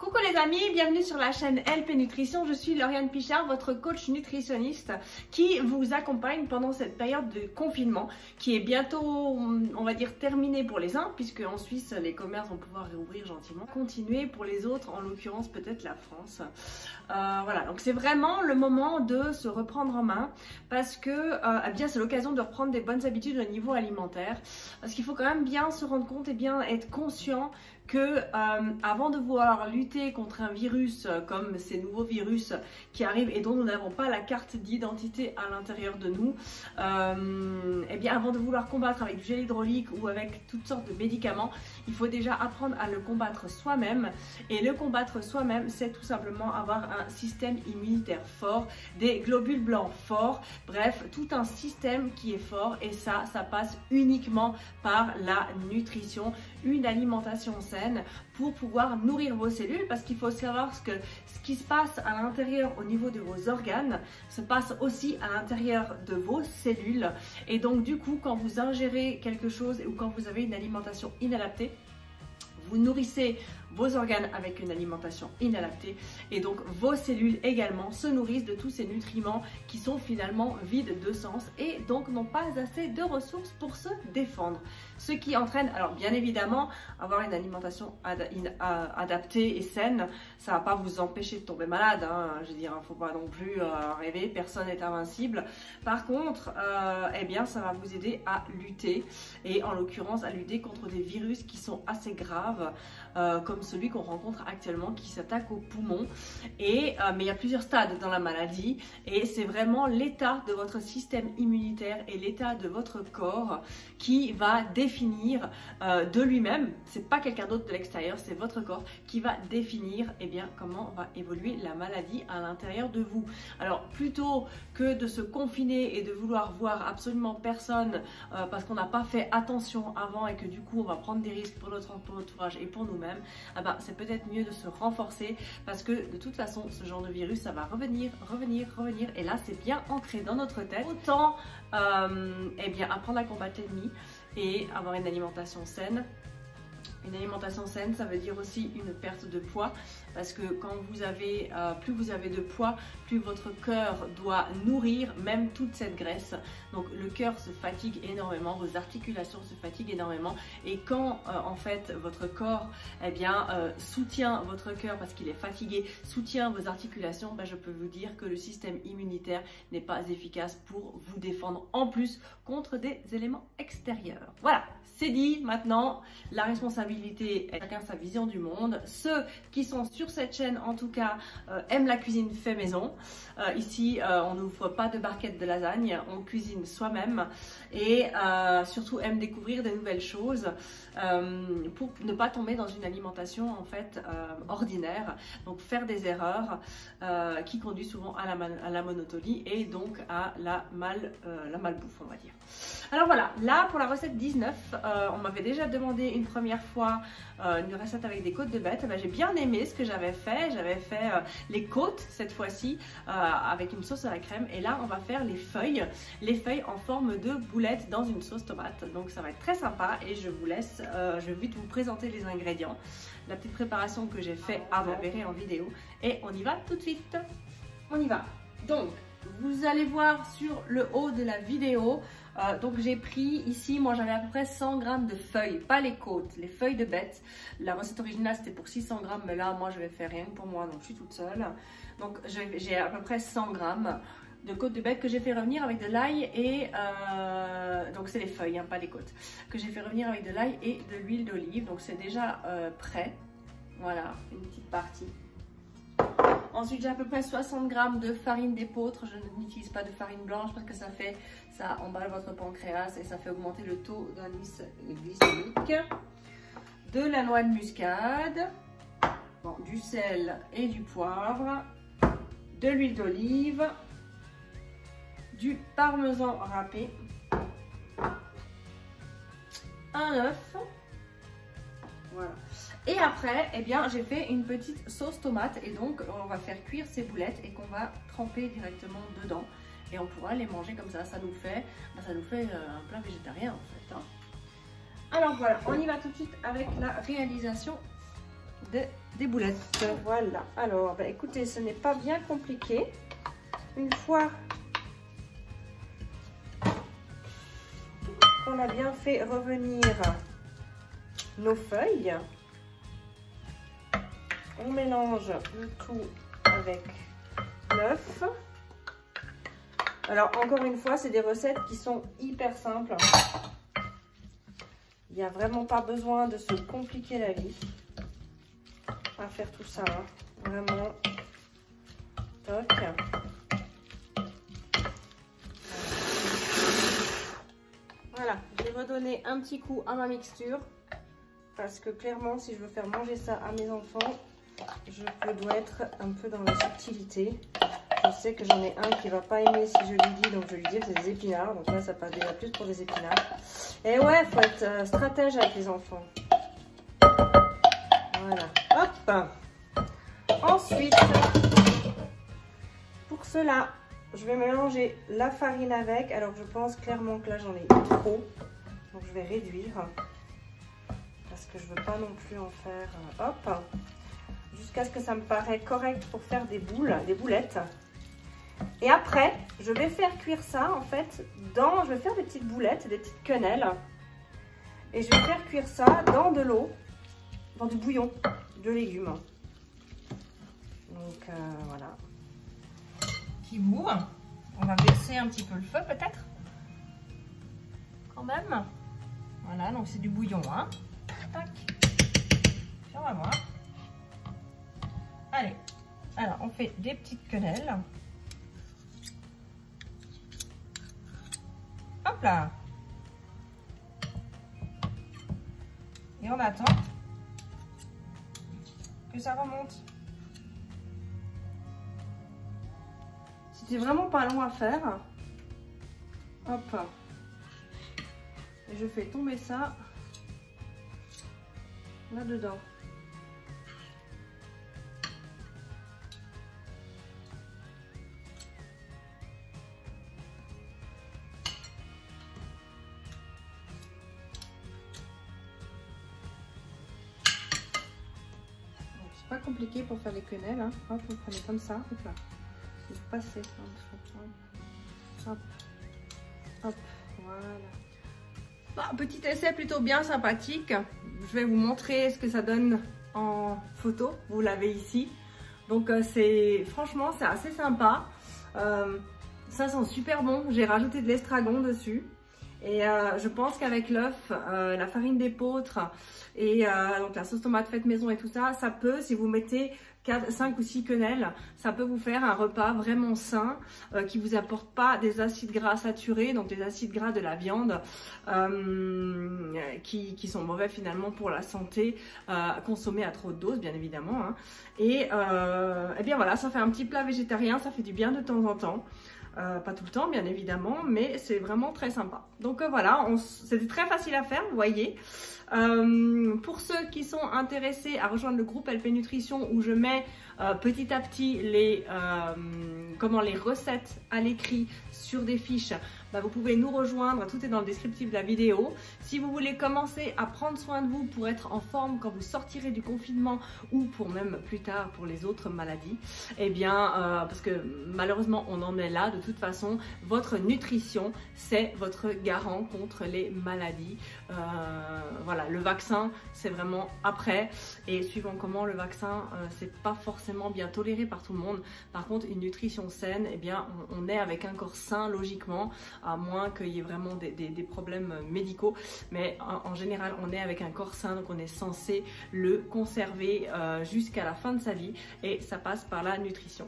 Coucou les amis, bienvenue sur la chaîne LP Nutrition. Je suis Lauriane Pichard, votre coach nutritionniste qui vous accompagne pendant cette période de confinement qui est bientôt, on va dire, terminée pour les uns, puisque en Suisse les commerces vont pouvoir réouvrir gentiment. Continuer pour les autres, en l'occurrence peut-être la France. Voilà, donc c'est vraiment le moment de se reprendre en main parce que eh bien c'est l'occasion de reprendre des bonnes habitudes au niveau alimentaire. Parce qu'il faut quand même bien se rendre compte et bien être conscient que avant de vouloir lutter contre un virus comme ces nouveaux virus qui arrivent et dont nous n'avons pas la carte d'identité à l'intérieur de nous, eh bien avant de vouloir combattre avec du gel hydraulique ou avec toutes sortes de médicaments, il faut déjà apprendre à le combattre soi-même. Et le combattre soi-même, c'est tout simplement avoir un système immunitaire fort, des globules blancs forts, bref, tout un système qui est fort. Et ça passe uniquement par la nutrition, une alimentation saine pour pouvoir nourrir vos cellules, parce qu'il faut savoir que ce qui se passe à l'intérieur au niveau de vos organes se passe aussi à l'intérieur de vos cellules. Et donc du coup, quand vous ingérez quelque chose ou quand vous avez une alimentation inadaptée, vous nourrissez vos organes avec une alimentation inadaptée et donc vos cellules également se nourrissent de tous ces nutriments qui sont finalement vides de sens et donc n'ont pas assez de ressources pour se défendre. Ce qui entraîne, alors bien évidemment, avoir une alimentation adaptée et saine, ça ne va pas vous empêcher de tomber malade, hein. Je veux dire, il ne faut pas non plus rêver, personne n'est invincible. Par contre, eh bien, ça va vous aider à lutter et en l'occurrence à lutter contre des virus qui sont assez graves, comme celui qu'on rencontre actuellement qui s'attaque aux poumons. Mais il y a plusieurs stades dans la maladie et c'est vraiment l'état de votre système immunitaire et l'état de votre corps qui va définir de lui-même, c'est pas quelqu'un d'autre de l'extérieur, c'est votre corps qui va définir eh bien, comment va évoluer la maladie à l'intérieur de vous. Alors plutôt que de se confiner et de vouloir voir absolument personne parce qu'on n'a pas fait attention avant et que du coup on va prendre des risques pour notre entourage et pour nous-mêmes, ah ben, c'est peut-être mieux de se renforcer parce que de toute façon ce genre de virus ça va revenir et là c'est bien ancré dans notre tête. Autant eh bien, apprendre à combattre l'ennemi et avoir une alimentation saine. Une alimentation saine, ça veut dire aussi une perte de poids parce que quand vous avez, plus vous avez de poids, plus votre cœur doit nourrir même toute cette graisse. Donc le cœur se fatigue énormément, vos articulations se fatiguent énormément et quand en fait votre corps eh bien, soutient votre cœur parce qu'il est fatigué, soutient vos articulations, ben, je peux vous dire que le système immunitaire n'est pas efficace pour vous défendre en plus contre des éléments extérieurs. Voilà, c'est dit. Maintenant, la responsabilité est chacun sa vision du monde. Ceux qui sont sur cette chaîne, en tout cas, aiment la cuisine fait maison. Ici, on n'ouvre pas de barquette de lasagne, on cuisine soi-même et surtout aiment découvrir de nouvelles choses pour ne pas tomber dans une alimentation en fait ordinaire. Donc faire des erreurs qui conduisent souvent à la monotonie et donc à la malbouffe, on va dire. Alors voilà, là pour la recette 19, on m'avait déjà demandé une première fois une recette avec des côtes de bête. Ben, j'ai bien aimé ce que j'avais fait. J'avais fait les côtes cette fois-ci avec une sauce à la crème. Et là, on va faire les feuilles en forme de boulettes dans une sauce tomate. Donc ça va être très sympa et je vous laisse, je vais vite vous présenter les ingrédients. La petite préparation que j'ai fait avant, vous verrez en vidéo. Et on y va tout de suite. On y va. Donc, vous allez voir sur le haut de la vidéo, donc j'ai pris ici, moi j'avais à peu près 100 g de feuilles, pas les côtes, les feuilles de bête. La recette originale c'était pour 600 g, mais là moi je vais faire rien que pour moi, donc je suis toute seule. Donc j'ai à peu près 100 g de côtes de bête que j'ai fait revenir avec de l'ail et donc c'est les feuilles, hein, pas les côtes, que j'ai fait revenir avec de l'ail et de l'huile d'olive, donc c'est déjà prêt. Voilà, une petite partie. Ensuite, j'ai à peu près 60 g de farine d'épeautre. Je n'utilise pas de farine blanche parce que ça emballe votre pancréas et ça fait augmenter le taux d'indice glycémique. De la noix de muscade, bon, du sel et du poivre, de l'huile d'olive, du parmesan râpé, un œuf. Voilà. Et après, eh bien, j'ai fait une petite sauce tomate et donc on va faire cuire ces boulettes et qu'on va tremper directement dedans et on pourra les manger comme ça. Ça nous fait un plat végétarien en fait, hein. Alors voilà, on y va tout de suite avec la réalisation des boulettes. Voilà, alors bah, écoutez, ce n'est pas bien compliqué. Une fois qu'on a bien fait revenir nos feuilles, on mélange le tout avec l'œuf. Alors encore une fois, c'est des recettes qui sont hyper simples. Il n'y a vraiment pas besoin de se compliquer la vie à faire tout ça. Hein. Vraiment toc. Voilà, j'ai redonné un petit coup à ma mixture parce que clairement, si je veux faire manger ça à mes enfants, dois être un peu dans la subtilité. Je sais que j'en ai un qui va pas aimer si je lui dis, donc je lui dis que c'est des épinards. Donc là, ça passe déjà plus pour des épinards. Et ouais, faut être stratège avec les enfants. Voilà, hop. Ensuite, pour cela, je vais mélanger la farine avec. Alors, je pense clairement que là, j'en ai trop. Donc, je vais réduire. Parce que je veux pas non plus en faire, hop. Jusqu'à ce que ça me paraît correct pour faire des boulettes. Et après, je vais faire cuire ça, en fait, je vais faire des petites boulettes, des petites quenelles. Et je vais faire cuire ça dans de l'eau, dans du bouillon de légumes. Donc, voilà. Qui bout. On va baisser un petit peu le feu, peut-être. Quand même. Voilà, donc c'est du bouillon, hein. Tac. Puis on va voir. Allez. Alors, on fait des petites quenelles. Hop là. Et on attend que ça remonte. C'était vraiment pas long à faire. Hop. Et je fais tomber ça là-dedans. Pas compliqué pour faire les quenelles, hein. Hop, vous prenez comme ça, hop là, vous passez hop, hop, voilà. Bah, petit essai plutôt bien sympathique. Je vais vous montrer ce que ça donne en photo. Vous l'avez ici. Donc franchement c'est assez sympa. Ça sent super bon. J'ai rajouté de l'estragon dessus. Et je pense qu'avec l'œuf, la farine d'épeautre et donc la sauce tomate faite maison et tout ça, ça peut, si vous mettez 5 ou 6 quenelles, ça peut vous faire un repas vraiment sain qui vous apporte pas des acides gras saturés, donc des acides gras de la viande qui sont mauvais finalement pour la santé, consommés à trop de doses bien évidemment. Hein. Et bien voilà, ça fait un petit plat végétarien, ça fait du bien de temps en temps. Pas tout le temps bien évidemment, mais c'est vraiment très sympa. Donc voilà, c'était très facile à faire, vous voyez. Pour ceux qui sont intéressés à rejoindre le groupe LP Nutrition où je mets petit à petit les recettes à l'écrit sur des fiches, bah, vous pouvez nous rejoindre, tout est dans le descriptif de la vidéo. Si vous voulez commencer à prendre soin de vous pour être en forme quand vous sortirez du confinement ou pour même plus tard pour les autres maladies, eh bien, parce que malheureusement on en est là, de toute façon, votre nutrition c'est votre garant contre les maladies. Voilà, le vaccin c'est vraiment après et suivant comment le vaccin c'est pas forcément bien toléré par tout le monde. Par contre une nutrition saine, eh bien on est avec un corps sain logiquement, à moins qu'il y ait vraiment des problèmes médicaux, mais en général on est avec un corps sain, donc on est censé le conserver jusqu'à la fin de sa vie et ça passe par la nutrition.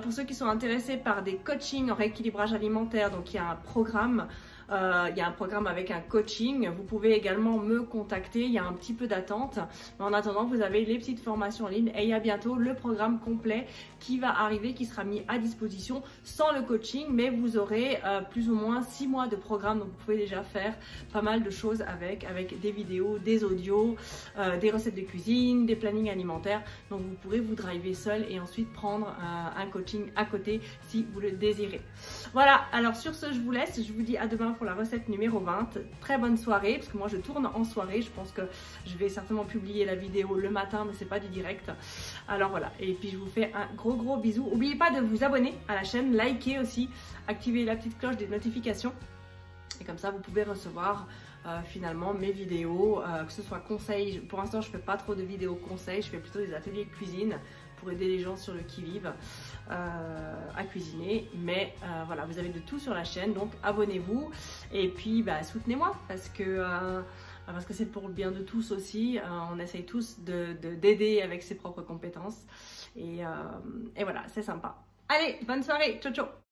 Pour ceux qui sont intéressés par des coachings en rééquilibrage alimentaire, donc il y a un programme. Il y a un programme avec un coaching, vous pouvez également me contacter, il y a un petit peu d'attente, mais en attendant vous avez les petites formations en ligne et il y a bientôt le programme complet qui va arriver, qui sera mis à disposition sans le coaching, mais vous aurez plus ou moins 6 mois de programme, donc vous pouvez déjà faire pas mal de choses avec des vidéos, des audios, des recettes de cuisine, des plannings alimentaires, donc vous pourrez vous driver seul et ensuite prendre un coaching à côté si vous le désirez. Voilà, alors sur ce je vous laisse, je vous dis à demain pour la recette numéro 20. Très bonne soirée, parce que moi je tourne en soirée. Je pense que je vais certainement publier la vidéo le matin, mais c'est pas du direct. Alors voilà, et puis je vous fais un gros bisou. N'oubliez pas de vous abonner à la chaîne, liker aussi, activer la petite cloche des notifications. Et comme ça, vous pouvez recevoir finalement mes vidéos, que ce soit conseils. Pour l'instant, je fais pas trop de vidéos conseils, je fais plutôt des ateliers de cuisine pour aider les gens sur le qui-vive à cuisiner. Mais voilà, vous avez de tout sur la chaîne, donc abonnez-vous et puis soutenez-moi parce que c'est pour le bien de tous aussi. On essaye tous d'aider avec ses propres compétences et voilà, c'est sympa. Allez, bonne soirée, ciao ciao.